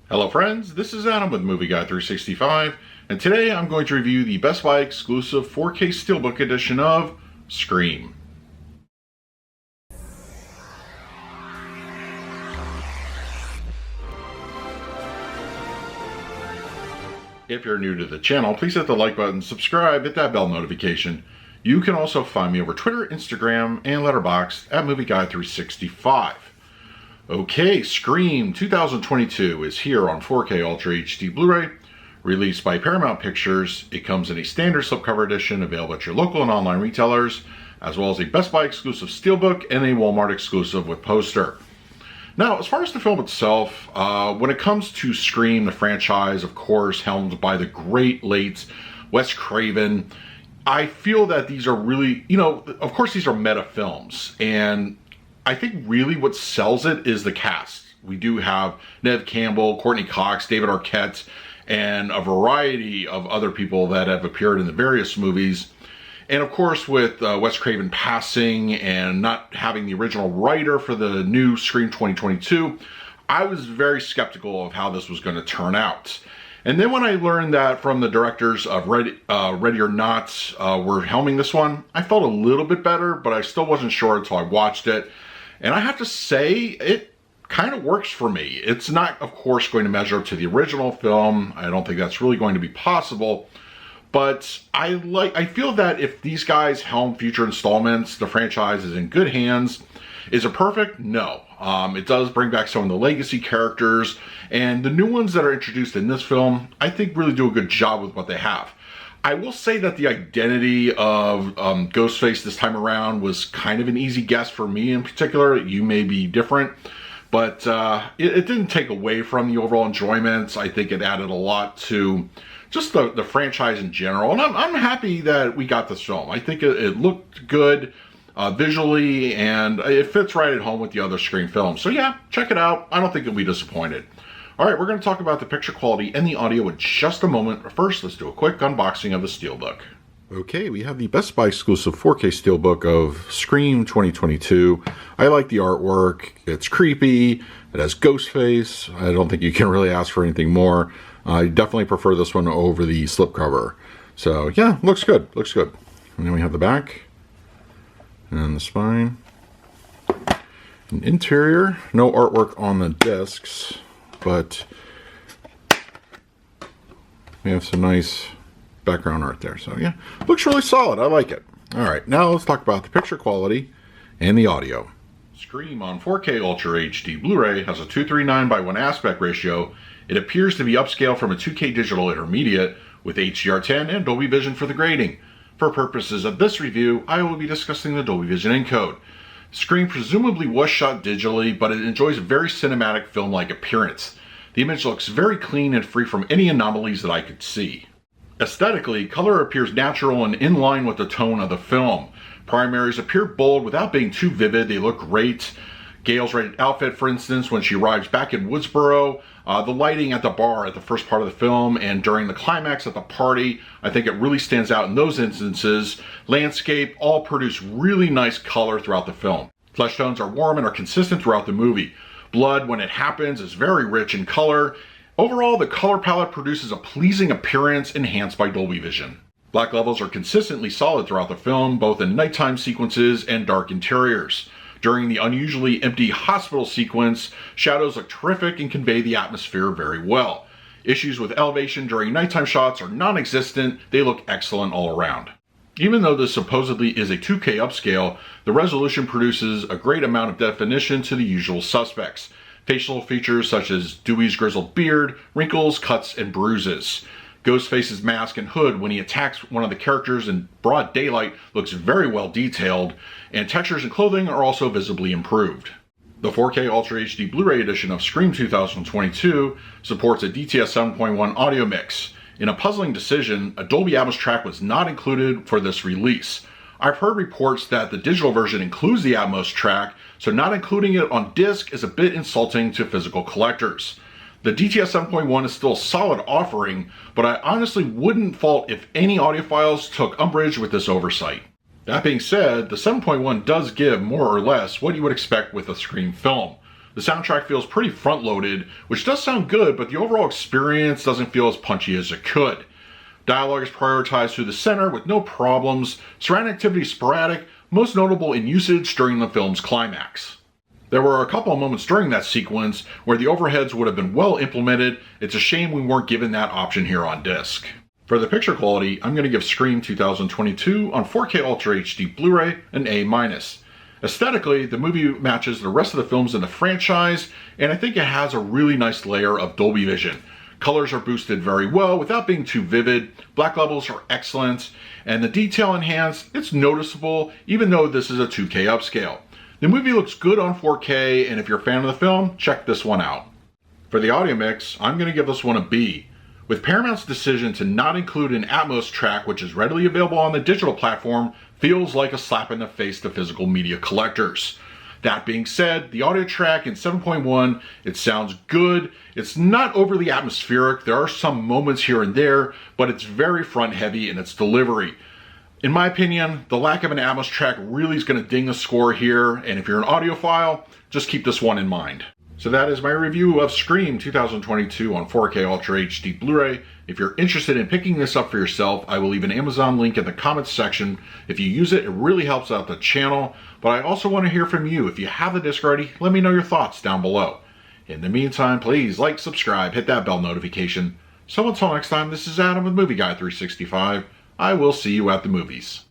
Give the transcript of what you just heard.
Hello friends, this is Adam with Movie Guy 365, and today I'm going to review the Best Buy exclusive 4K Steelbook edition of Scream. If you're new to the channel, please hit the like button, subscribe, hit that bell notification. You can also find me over Twitter, Instagram, and Letterboxd at Movie Guy 365. Okay, Scream 2022 is here on 4K Ultra HD Blu-ray, released by Paramount Pictures. It comes in a standard slipcover edition available at your local and online retailers, as well as a Best Buy exclusive steelbook and a Walmart exclusive with poster. Now, as far as the film itself, when it comes to Scream, the franchise, of course, helmed by the great late Wes Craven, I feel that these are really, of course these are meta films, and I think really what sells it is the cast. We do have Neve Campbell, Courtney Cox, David Arquette, and a variety of other people that have appeared in the various movies. And of course, with Wes Craven passing and not having the original writer for the new Scream 2022, I was very skeptical of how this was going to turn out. And then when I learned that from the directors of Ready or Not were helming this one, I felt a little bit better, but I still wasn't sure until I watched it. And I have to say, it kind of works for me. It's not, of course, going to measure up to the original film. I don't think that's really going to be possible. But I feel that if these guys helm future installments, the franchise is in good hands. Is it perfect? No. It does bring back some of the legacy characters. And the new ones that are introduced in this film, I think really do a good job with what they have. I will say that the identity of Ghostface this time around was kind of an easy guess for me in particular. You may be different, but it didn't take away from the overall enjoyment. I think it added a lot to just the franchise in general. And I'm happy that we got this film. I think it looked good visually, and it fits right at home with the other Scream films. So yeah, check it out. I don't think you'll be disappointed. Alright, we're going to talk about the picture quality and the audio in just a moment. But first, let's do a quick unboxing of the Steelbook. Okay, we have the Best Buy exclusive 4K Steelbook of Scream 2022. I like the artwork. It's creepy. It has Ghostface. I don't think you can really ask for anything more. I definitely prefer this one over the slipcover. So yeah, looks good. Looks good. And then we have the back and the spine. An interior. No artwork on the discs, but we have some nice background art there. So yeah, looks really solid. I like it. All right, now let's talk about the picture quality and the audio. Scream on 4K Ultra HD Blu-ray has a 239 by 1 aspect ratio. It appears to be upscaled from a 2K digital intermediate with HDR10 and Dolby Vision for the grading. For purposes of this review, I will be discussing the Dolby Vision encode. Scream presumably was shot digitally, but it enjoys a very cinematic film-like appearance. The image looks very clean and free from any anomalies that I could see. Aesthetically, color appears natural and in line with the tone of the film. Primaries appear bold without being too vivid. They look great. Gail's rated outfit, for instance, when she arrives back in Woodsboro, the lighting at the bar at the first part of the film and during the climax at the party, I think it really stands out in those instances. Landscape all produce really nice color throughout the film. Flesh tones are warm and are consistent throughout the movie. Blood, when it happens, is very rich in color. Overall, the color palette produces a pleasing appearance enhanced by Dolby Vision. Black levels are consistently solid throughout the film, both in nighttime sequences and dark interiors. During the unusually empty hospital sequence, shadows look terrific and convey the atmosphere very well. Issues with elevation during nighttime shots are non-existent. They look excellent all around. Even though this supposedly is a 2K upscale, the resolution produces a great amount of definition to the usual suspects. Facial features such as Dewey's grizzled beard, wrinkles, cuts, and bruises. Ghostface's mask and hood when he attacks one of the characters in broad daylight looks very well detailed, and textures and clothing are also visibly improved. The 4K Ultra HD Blu-ray edition of Scream 2022 supports a DTS 7.1 audio mix. In a puzzling decision, a Dolby Atmos track was not included for this release. I've heard reports that the digital version includes the Atmos track, so not including it on disc is a bit insulting to physical collectors. The DTS 7.1 is still a solid offering, but I honestly wouldn't fault if any audiophiles took umbrage with this oversight. That being said, the 7.1 does give more or less what you would expect with a Scream film. The soundtrack feels pretty front-loaded, which does sound good, but the overall experience doesn't feel as punchy as it could. Dialogue is prioritized through the center with no problems, surround activity is sporadic, most notable in usage during the film's climax. There were a couple of moments during that sequence where the overheads would have been well implemented. It's a shame we weren't given that option here on disc. For the picture quality, I'm going to give Scream 2022 on 4K Ultra HD Blu-ray an A-. Aesthetically, the movie matches the rest of the films in the franchise, and I think it has a really nice layer of Dolby Vision. Colors are boosted very well without being too vivid, black levels are excellent, and the detail enhanced, it's noticeable even though this is a 2K upscale. The movie looks good on 4K, and if you're a fan of the film, check this one out. For the audio mix, I'm going to give this one a B. With Paramount's decision to not include an Atmos track, which is readily available on the digital platform, feels like a slap in the face to physical media collectors. That being said, the audio track in 7.1, it sounds good. It's not overly atmospheric. There are some moments here and there, but it's very front heavy in its delivery. In my opinion, the lack of an Atmos track really is going to ding the score here, and if you're an audiophile, just keep this one in mind. So that is my review of Scream 2022 on 4K Ultra HD Blu-ray. If you're interested in picking this up for yourself, I will leave an Amazon link in the comments section. If you use it, it really helps out the channel. But I also want to hear from you. If you have the disc already, let me know your thoughts down below. In the meantime, please like, subscribe, hit that bell notification. So until next time, this is Adam with Movie Guy 365. I will see you at the movies.